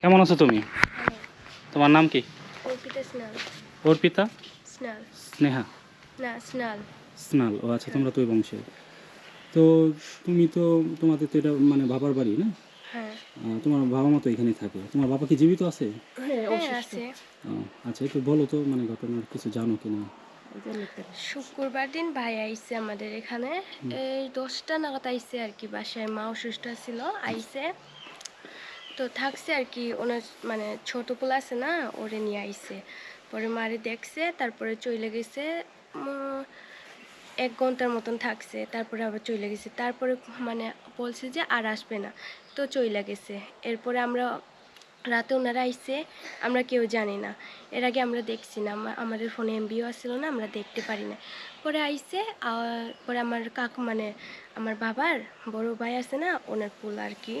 কেমন আছো তুমি? হ্যালো, তোমার নাম কি? অর্পিতা স্নাল। অর্পিতা? স্নাল। স্নেহা? না, স্নাল। স্নাল, ও আচ্ছা, হ্যাঁ। তোমরা তো ওই বংশের। তো তুমি তো, তোমাদের তো এটা মানে বাবার বাড়ি না? হ্যাঁ। তোমার বাবা মা তো এখানেই থাকে। তোমার বাবা কি জীবিত আছে? হ্যাঁ, আছে। ও, আচ্ছা, একটু বলো তো, মানে ঘটনার কিছু জানো কি না? শুক্রবার দিন ভাই আইছে আমাদের এখানে। এই 10টা নাগাদ আইছে আর কি। বাসায় মা অসুস্থ ছিল, আইছে। তো থাকছে আর কি। ওনার মানে ছোট পোলা আছে না, ওরে নিয়ে আইছে। পরে মারে দেখছে, তারপরে চলে গেছে। 1 ঘন্টার মতন থাকছে, তারপরে আবার চলে গেছে। তারপরে মানে বলছে যে আর আসবে না, তো চলে গেছে। এরপরে আমরা রাতে ওনারা আইছে, আমরা কেউ জানি না। এর আগে আমরা দেখছি না, আমাদের ফোনে এমবিও আসছিল না, আমরা দেখতে পারি না। পরে আইছে, পরে আমার কাকু মানে আমার বাবার বড় ভাই আছে না, ওনার পোলা আর কি,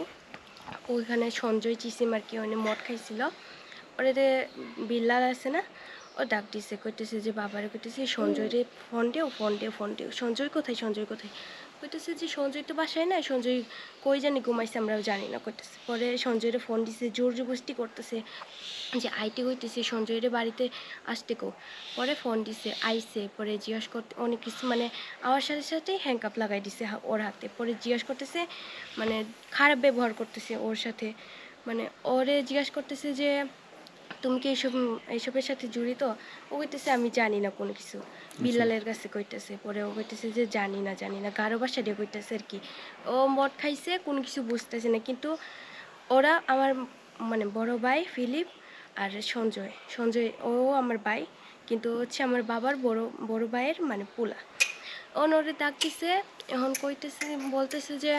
ওইখানে সঞ্জয় চিসিম আর কি, ওখানে মদ খাইছিল। ওরে বিল্লাল আছে না, ও ডাক দিছে, কইতেছে যে বাবারে, কইতেছে সঞ্জয় রে ফোন দেও, ফোন দেও, ফোন দেও। সঞ্জয় কোথায়, সঞ্জয় কোথায়? কইতেছে যে সঞ্জয় তো বাসায় নাই, সঞ্জয় কই জানি ঘুমাইছে, আমরাও জানি না। কইতেছে পরে সঞ্জয়রে ফোন দিছে, জোর জবরদস্তি করতেছে যে আইতে হইতেছে, সঞ্জয়রে বাড়িতে আসতে কো। পরে ফোন দিছে, আইছে। পরে জিজ্ঞাসা করতে অনেক কিছু মানে আমার সাথে সাথেই হ্যান্ডকাপ লাগাই দিছে ওর হাতে। পরে জিজ্ঞাসা করতেছে, মানে খারাপ ব্যবহার করতেছে ওর সাথে। মানে ওরে জিজ্ঞাসা করতেছে যে তুমি কি এইসবের সাথে জড়িত? ও কইতেছে আমি জানি না কোনো কিছু। বিল্লালের কাছে কইতেছে। পরে ও কইতেছে যে জানি না, জানি না। গাঢ় ভাষা দিয়ে কইতেছে আর কি। ও মদ খাইছে, কোনো কিছু বুঝতেছে না। কিন্তু ওরা আমার মানে বড় ভাই ফিলিপ আর সঞ্জয়, সঞ্জয় ও আমার ভাই, কিন্তু হচ্ছে আমার বাবার বড় বড় ভাইয়ের মানে পোলা। ওরে ডাকতেছে, এখন কইতেছে, বলতেছে যে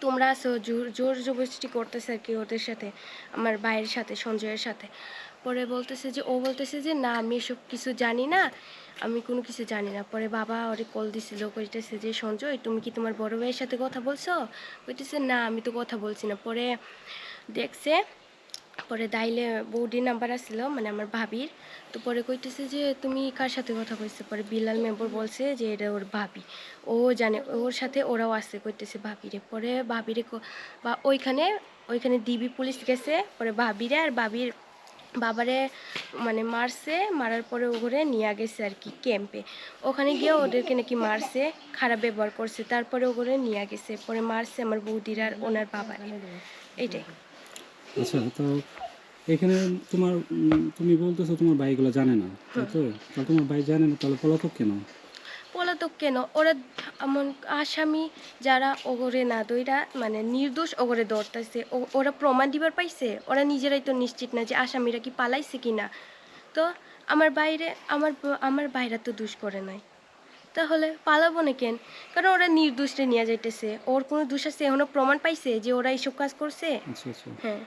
তোমরা আছো, জোর জোর জবরদস্তি করতেছে আর কি ওদের সাথে, আমার ভাইয়ের সাথে, সঞ্জয়ের সাথে। পরে বলতেছে যে, ও বলতেছে যে না আমি এসব কিছু জানি না, আমি কোনো কিছু জানি না। পরে বাবা ওরে কল দিছিল, কইতেছে যে সঞ্জয় তুমি কি তোমার বড় ভাইয়ের সাথে কথা বলছো? কইতেছে না আমি তো কথা বলছি না। পরে দেখছে, পরে দাইলে বৌদির নাম্বার আসছিল মানে আমার ভাবির। তো পরে কইতেছে যে তুমি কার সাথে কথা কইছো? পরে বিল্লাল মেম্বর বলছে যে এটা ওর ভাবি, ও জানে ওর সাথে ওরাও আছে, কইতেছে ভাবিরে। পরে ভাবিরে বা ওইখানে ওইখানে ডিবি পুলিশ গেছে। পরে ভাবিরে আর ভাবির বাবারে মানে মারছে, মারার পরে ওগুলো নিয়ে গেছে আর কি ক্যাম্পে। ওখানে গিয়ে ওদেরকে নাকি মারছে, খারাপ ব্যবহার করছে, তারপরে ওগুলো নিয়ে গেছে। পরে মারছে আমার বৌদির আর ওনার বাবারে। এইটাই। আচ্ছা, তো এখানে তোমার তুমি বলতেছো তোমার ভাই এগুলো জানে না, তাই তো? তাহলে তোমার ভাই জানে না, তাহলে পলাতক কেন? পলাতক কেন? ওরা এমন আসামি যারা ওগরে না দইরা মানে নির্দোষ ওগরে ধরতেছে, ওরা প্রমাণ দিবার পাইছে। ওরা নিজেরাই তো নিশ্চিত না যে আসামিরা কি পালাইছে কিনা। তো আমার বাইরে আমার বাইরা তো দোষ করে নাই, তাহলে পালাবো না কেন? কারণ ওরা নির্দোষরে নিয়ে যাইতেছে। ওর কোনো দোষ আছে এখনো প্রমাণ পাইছে যে ওরা এইসব কাজ করছে? আচ্ছা, আচ্ছা। হ্যাঁ।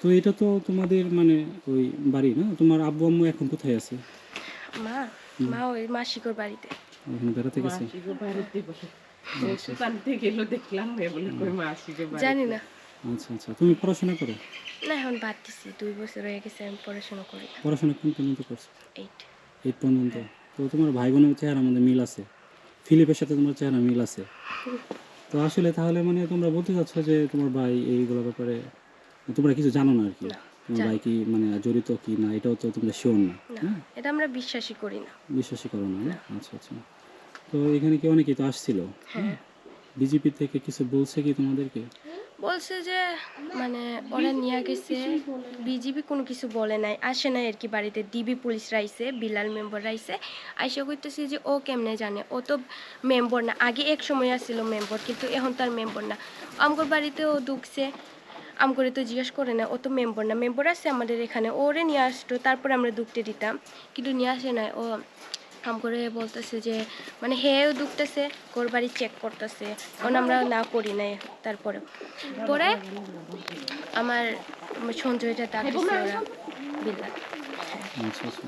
তো এটা তো তোমাদের মানে ওই বাড়ি না? তোমার আব্বু আম্মু এখন কোথায় আছে? মা মা ওই মাসিকর বাড়িতে। ওখানে বেড়াতে গেছে? জানি না। আচ্ছা, আচ্ছা, তুমি পড়াশোনা করো? না, এখন বাদ দিছি, 2 বছর হয়ে গেছে, আমি পড়াশোনা করি না। পড়াশোনা কোন পর্যন্ত করছো? 8। 8 পর্যন্ত? হ্যাঁ। তো তোমার ভাই বোনের চেহারার মধ্যে মিল আছে, ফিলিপের সাথে তোমার চেহারা মিল আছে। তো আসলে তাহলে মানে তোমরা বলতে চাচ্ছ যে তোমার ভাই এইগুলোর ব্যাপারে তোমরা কিছু জানো না আর কি? না, তোমার ভাই জানি কি মানে জড়িত কি না এটাও তো তোমরা শিওর না, না, হ্যাঁ? এটা আমরা বিশ্বাসই করি না। বিশ্বাসই করো না, না? না। আচ্ছা, আচ্ছা। তো এখানে কি অনেকেই তো আসছিল, হ্যাঁ। বিজেপি থেকে কিছু বলছে কি তোমাদেরকে? বলছে যে মানে ওরা নিয়ে গেছে, বিজিবি কোনো কিছু বলে নাই, আসে নাই আর কি বাড়িতে। ডিবি পুলিশরা আইছে, বিল্লাল মেম্বার আইছে। আইসা কইতেছে যে ও কেমনে জানে, ও তো মেম্বার না। আগে এক সময় আসছিল মেম্বার, কিন্তু এখন তার মেম্বার না। আমগর বাড়িতে ও ঢুকছে, আমগরে তো জিজ্ঞেস করে না, ও তো মেম্বার না। মেম্বার আছে আমাদের এখানে, ওরে নিয়ে আসতো, তারপরে আমরা ঢুকতে দিতাম, কিন্তু নিয়ে আসে নাই। ও আম করে বলতেছে যে মানে হেও ঢুকতেছে, ওর বাড়ি চেক করতেছে, কারণ আমরা না করি নাই। তারপরে পরে আমার সঞ্জয়টা ডাক দিছে ওরা, বিল্লাল। আচ্ছা, আচ্ছা।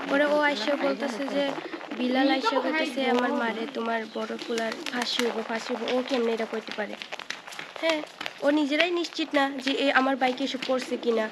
পরে ও আইসা বলতেছে যে বিল্লাল আইসা কইতেছে আমার মারে তোমার বড় ফুলার ফাঁসি হইব, ফাঁসি হইব। ও কেমনে এটা কইতে পারে? হ্যাঁ, ও নিজেরাই নিশ্চিত না যে এ আমার বাইকে এসব করছে কিনা।